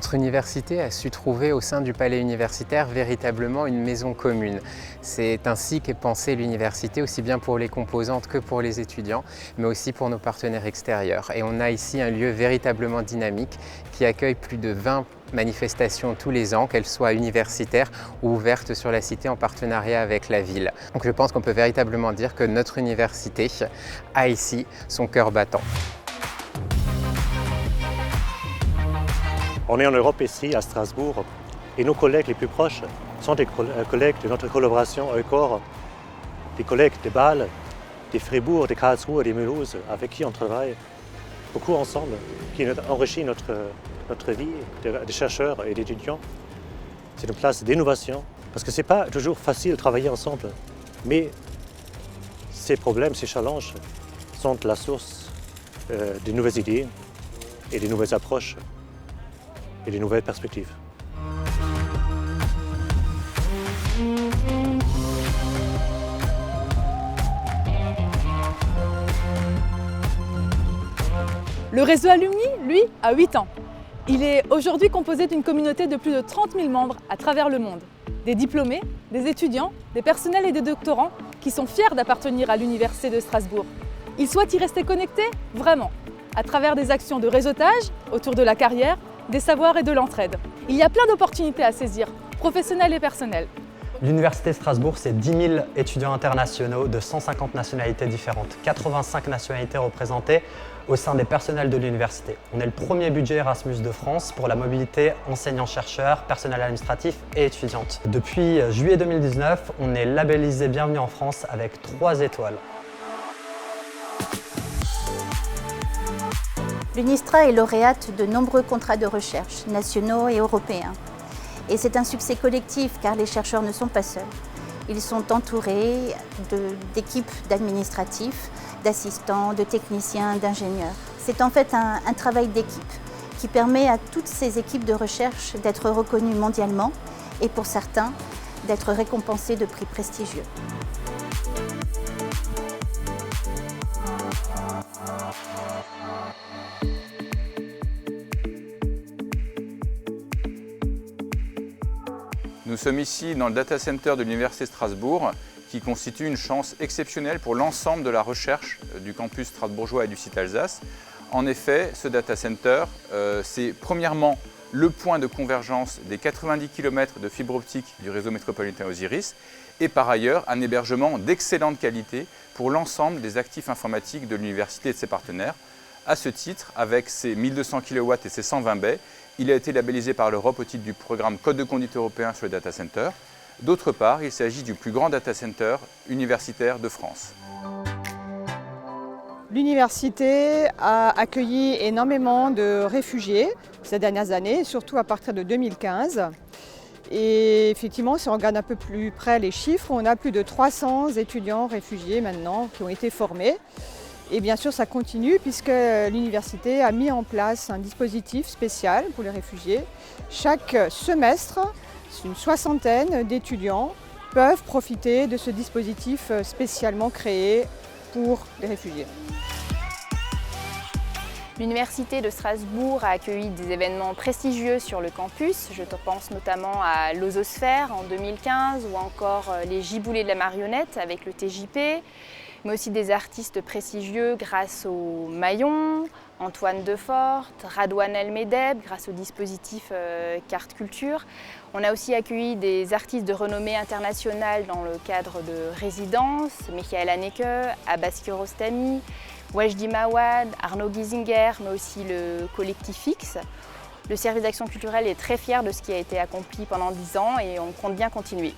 Notre université a su trouver au sein du palais universitaire véritablement une maison commune. C'est ainsi qu'est pensée l'université, aussi bien pour les composantes que pour les étudiants, mais aussi pour nos partenaires extérieurs. Et on a ici un lieu véritablement dynamique qui accueille plus de 20 manifestations tous les ans, qu'elles soient universitaires ou ouvertes sur la cité en partenariat avec la ville. Donc je pense qu'on peut véritablement dire que notre université a ici son cœur battant. On est en Europe ici, à Strasbourg, et nos collègues les plus proches sont des collègues de notre collaboration EUCOR, des collègues de Bâle, de Fribourg, de Karlsruhe, de Mulhouse, avec qui on travaille beaucoup ensemble, qui enrichit notre vie de chercheurs et d'étudiants. C'est une place d'innovation, parce que ce n'est pas toujours facile de travailler ensemble, mais ces problèmes, ces challenges sont la source de nouvelles idées et de nouvelles approches et de nouvelles perspectives. Le réseau Alumni, lui, a 8 ans. Il est aujourd'hui composé d'une communauté de plus de 30 000 membres à travers le monde. Des diplômés, des étudiants, des personnels et des doctorants qui sont fiers d'appartenir à l'Université de Strasbourg. Ils souhaitent y rester connectés, vraiment, à travers des actions de réseautage autour de la carrière, des savoirs et de l'entraide. Il y a plein d'opportunités à saisir, professionnelles et personnelles. L'Université de Strasbourg, c'est 10 000 étudiants internationaux de 150 nationalités différentes, 85 nationalités représentées au sein des personnels de l'université. On est le premier budget Erasmus de France pour la mobilité enseignants-chercheurs, personnel administratif et étudiantes. Depuis juillet 2019, on est labellisé Bienvenue en France avec 3 étoiles. L'UNISTRA est lauréate de nombreux contrats de recherche, nationaux et européens. Et c'est un succès collectif car les chercheurs ne sont pas seuls. Ils sont entourés d'équipes d'administratifs, d'assistants, de techniciens, d'ingénieurs. C'est en fait un travail d'équipe qui permet à toutes ces équipes de recherche d'être reconnues mondialement et pour certains, d'être récompensées de prix prestigieux. Nous sommes ici dans le data center de l'Université de Strasbourg qui constitue une chance exceptionnelle pour l'ensemble de la recherche du campus strasbourgeois et du site Alsace. En effet, ce data center, c'est premièrement le point de convergence des 90 km de fibre optique du réseau métropolitain Osiris et par ailleurs un hébergement d'excellente qualité pour l'ensemble des actifs informatiques de l'université et de ses partenaires. À ce titre, avec ses 1200 kW et ses 120 baies, il a été labellisé par l'Europe au titre du programme Code de conduite européen sur les data centers. D'autre part, il s'agit du plus grand data center universitaire de France. L'université a accueilli énormément de réfugiés ces dernières années, surtout à partir de 2015. Et effectivement, si on regarde un peu plus près les chiffres, on a plus de 300 étudiants réfugiés maintenant qui ont été formés. Et bien sûr, ça continue puisque l'université a mis en place un dispositif spécial pour les réfugiés. Chaque semestre, une soixantaine d'étudiants peuvent profiter de ce dispositif spécialement créé pour les réfugiés. L'Université de Strasbourg a accueilli des événements prestigieux sur le campus. Je pense notamment à l'Ososphère en 2015 ou encore les Giboulées de la marionnette avec le TJP, mais aussi des artistes prestigieux grâce au Maillon, Antoine Defort, Radouane El Medeb grâce au dispositif Carte Culture. On a aussi accueilli des artistes de renommée internationale dans le cadre de résidences, Michael Haneke, Abbas Kiarostami, Wajdi Mawad, Arnaud Giesinger, mais aussi le collectif X. Le service d'action culturelle est très fier de ce qui a été accompli pendant 10 ans et on compte bien continuer.